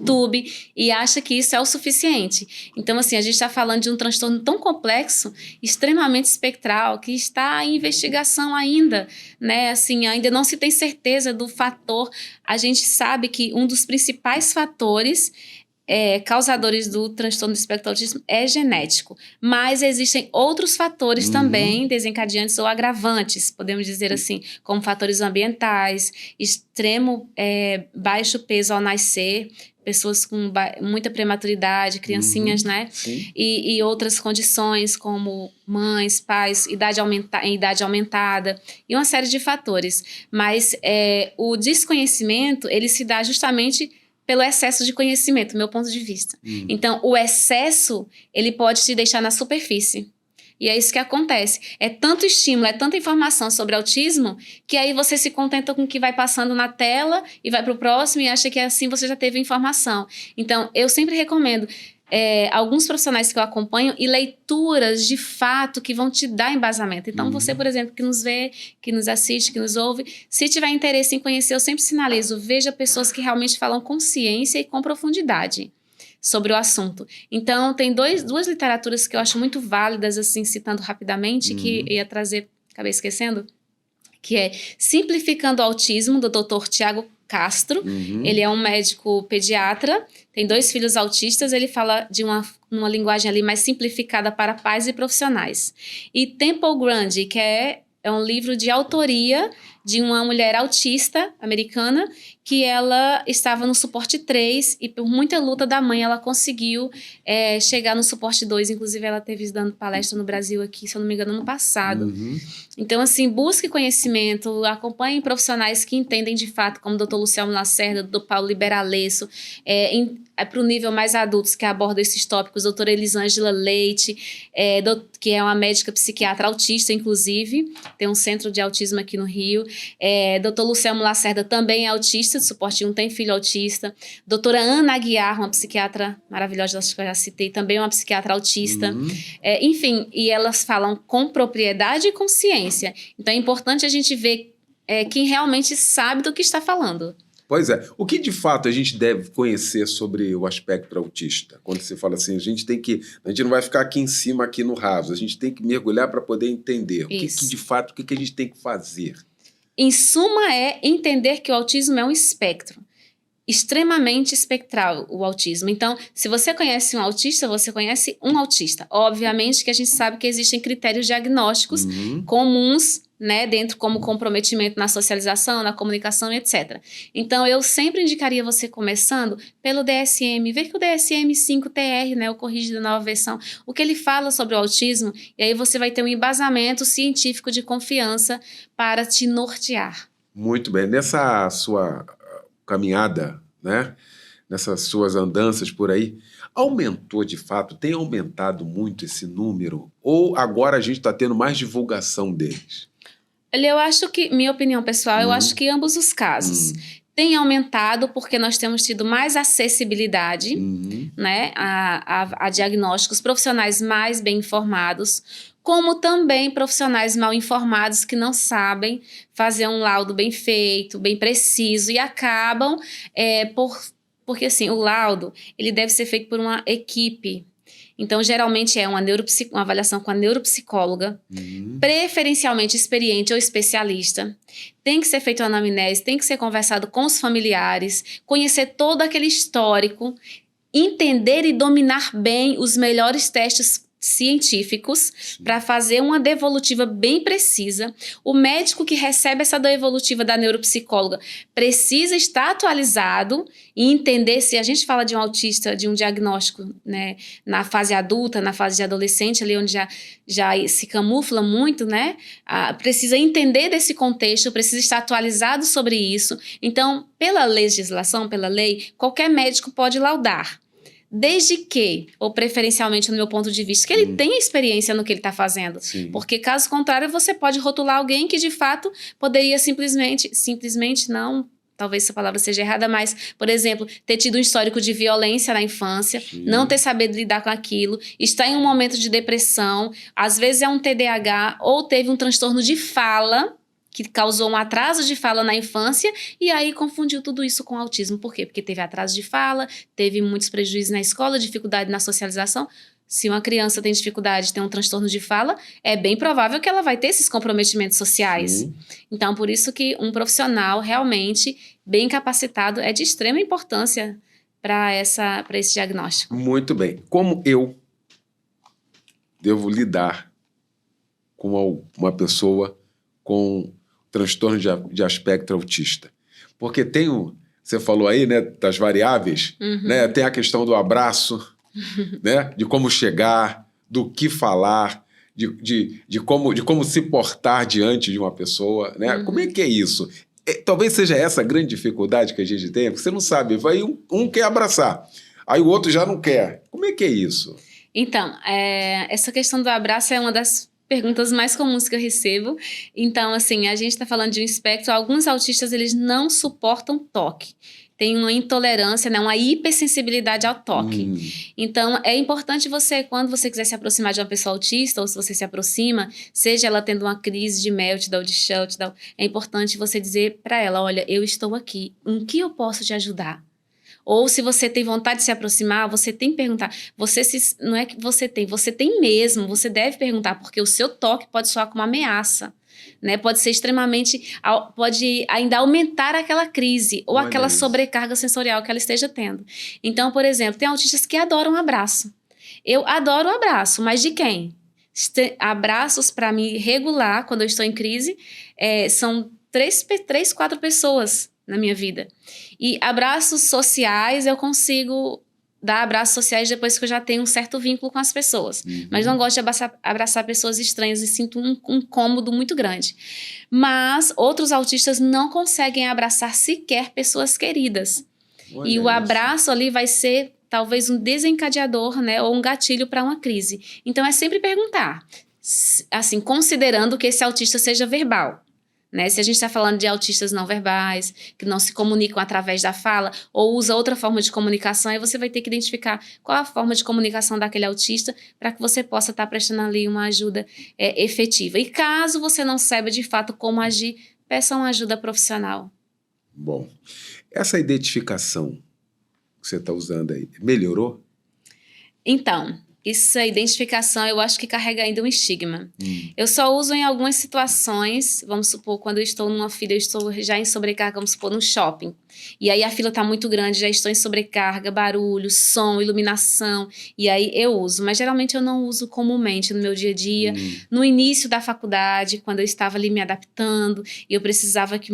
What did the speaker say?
YouTube e acha que isso é o suficiente. Então, assim, a gente está falando de um transtorno tão complexo, extremamente espectral, que está em investigação ainda, né? Assim, ainda não se tem certeza do fator. A gente sabe que um dos principais fatores causadores do transtorno do espectro do autismo é genético, mas existem outros fatores também desencadeantes ou agravantes, podemos dizer assim, como fatores ambientais, extremo baixo peso ao nascer, pessoas com muita prematuridade, criancinhas, né? E outras condições como mães, pais, idade aumentada e uma série de fatores. Mas o desconhecimento, ele se dá justamente pelo excesso de conhecimento, do meu ponto de vista. Então, o excesso, ele pode te deixar na superfície. E é isso que acontece. É tanto estímulo, é tanta informação sobre autismo, que aí você se contenta com o que vai passando na tela e vai para o próximo e acha que assim você já teve informação. Então, eu sempre recomendo alguns profissionais que eu acompanho e leituras de fato que vão te dar embasamento. Então, você, por exemplo, que nos vê, que nos assiste, que nos ouve, se tiver interesse em conhecer, eu sempre sinalizo, veja pessoas que realmente falam com ciência e com profundidade sobre o assunto. Então, tem duas literaturas que eu acho muito válidas, assim, citando rapidamente, que ia trazer, acabei esquecendo, que é Simplificando o Autismo, do Dr. Tiago Castro. Ele é um médico pediatra, tem 2 filhos autistas, ele fala de uma linguagem ali mais simplificada para pais e profissionais. E Temple Grandin, que é um livro de autoria de uma mulher autista americana, que ela estava no suporte 3 e por muita luta da mãe ela conseguiu chegar no suporte 2, inclusive ela teve dando palestra no Brasil aqui, se eu não me engano, ano passado. Então, assim, busque conhecimento, acompanhe profissionais que entendem de fato, como o Dr. Luciano Lacerda, o Dr. Paulo Liberalesso, para o nível mais adultos que abordam esses tópicos, a doutora Elisângela Leite, que é uma médica psiquiatra autista, inclusive, tem um centro de autismo aqui no Rio. Dr. Luciano Lacerda também é autista, de suporte 1, tem filho autista. Doutora Ana Aguiar, uma psiquiatra maravilhosa, acho que eu já citei, também uma psiquiatra autista. Enfim, e elas falam com propriedade e com ciência. Então é importante a gente ver quem realmente sabe do que está falando. Pois é. O que de fato a gente deve conhecer sobre o aspecto autista? Quando você fala assim, a gente não vai ficar aqui em cima, aqui no raso, a gente tem que mergulhar para poder entender. O que de fato, o que a gente tem que fazer? Em suma, é entender que o autismo é um espectro. Extremamente espectral, o autismo. Então, se você conhece um autista, você conhece um autista. Obviamente que a gente sabe que existem critérios diagnósticos comuns, né, dentro como comprometimento na socialização, na comunicação, etc. Então, eu sempre indicaria você começando pelo DSM, ver que o DSM-5-TR, né, o corrigido da nova versão, o que ele fala sobre o autismo, e aí você vai ter um embasamento científico de confiança para te nortear. Muito bem. Nessa sua caminhada, né, nessas suas andanças por aí, aumentou de fato, tem aumentado muito esse número? Ou agora a gente está tendo mais divulgação deles? Eu acho que, minha opinião pessoal, eu acho que ambos os casos. Tem aumentado porque nós temos tido mais acessibilidade, né, a diagnósticos, profissionais mais bem informados, como também profissionais mal informados que não sabem fazer um laudo bem feito, bem preciso, e acabam porque assim, o laudo ele deve ser feito por uma equipe. Então, geralmente é uma avaliação com a neuropsicóloga, preferencialmente experiente ou especialista. Tem que ser feita uma anamnese, tem que ser conversado com os familiares, conhecer todo aquele histórico, entender e dominar bem os melhores testes científicos para fazer uma devolutiva bem precisa. O médico que recebe essa devolutiva da neuropsicóloga precisa estar atualizado e entender se a gente fala de um autista, de um diagnóstico, né, na fase adulta, na fase de adolescente, ali onde já se camufla muito, né? Precisa entender desse contexto, precisa estar atualizado sobre isso. Então, pela legislação, pela lei, qualquer médico pode laudar. Desde que, ou preferencialmente no meu ponto de vista, que ele tenha experiência no que ele está fazendo. Porque caso contrário, você pode rotular alguém que de fato poderia simplesmente não, talvez essa palavra seja errada, mas, por exemplo, ter tido um histórico de violência na infância, não ter sabido lidar com aquilo, estar em um momento de depressão, às vezes é um TDAH ou teve um transtorno de fala, que causou um atraso de fala na infância e aí confundiu tudo isso com autismo. Por quê? Porque teve atraso de fala, teve muitos prejuízos na escola, dificuldade na socialização. Se uma criança tem dificuldade, tem um transtorno de fala, é bem provável que ela vai ter esses comprometimentos sociais. Sim. Então, por isso que um profissional realmente bem capacitado é de extrema importância para esse diagnóstico. Muito bem. Como eu devo lidar com uma pessoa com transtorno de espectro autista? Porque você falou aí, né, das variáveis, né? Tem a questão do abraço, né? De como chegar, do que falar, de como se portar diante de uma pessoa, né? Como é que é isso? Talvez seja essa a grande dificuldade que a gente tem, porque você não sabe, vai um quer abraçar, aí o outro já não quer. Como é que é isso? Então, essa questão do abraço é uma das perguntas mais comuns que eu recebo. Então, assim, a gente está falando de um espectro, alguns autistas, eles não suportam toque. Tem uma intolerância, né, uma hipersensibilidade ao toque. Então, é importante você, quando você quiser se aproximar de uma pessoa autista, ou se você se aproxima, seja ela tendo uma crise de meltdown, de shutdown, é importante você dizer para ela, olha, eu estou aqui, em que eu posso te ajudar? Ou se você tem vontade de se aproximar, você tem que perguntar. Não é que você tem mesmo, você deve perguntar, porque o seu toque pode soar como uma ameaça. Né? Pode ser pode ainda aumentar aquela crise ou Olha aquela isso. sobrecarga sensorial que ela esteja tendo. Então, por exemplo, tem autistas que adoram abraço. Eu adoro abraço, mas de quem? Abraços para me regular quando eu estou em crise são 4 pessoas na minha vida. E abraços sociais eu consigo dar abraços sociais depois que eu já tenho um certo vínculo com as pessoas. Mas não gosto de abraçar pessoas estranhas e sinto um incômodo muito grande. Mas outros autistas não conseguem abraçar sequer pessoas queridas. Olha e o isso. abraço ali vai ser talvez um desencadeador, né, ou um gatilho para uma crise. Então é sempre perguntar, assim, considerando que esse autista seja verbal. Né? Se a gente está falando de autistas não verbais, que não se comunicam através da fala, ou usa outra forma de comunicação, aí você vai ter que identificar qual a forma de comunicação daquele autista para que você possa estar prestando ali uma ajuda efetiva. E caso você não saiba de fato como agir, peça uma ajuda profissional. Bom, essa identificação que você está usando aí, melhorou? Então, essa identificação eu acho que carrega ainda um estigma. Eu só uso em algumas situações, vamos supor, quando eu estou numa fila, eu estou já em sobrecarga, vamos supor, no shopping. E aí a fila está muito grande, já estou em sobrecarga, barulho, som, iluminação, e aí eu uso. Mas geralmente eu não uso comumente no meu dia a dia. No início da faculdade, quando eu estava ali me adaptando, e eu precisava que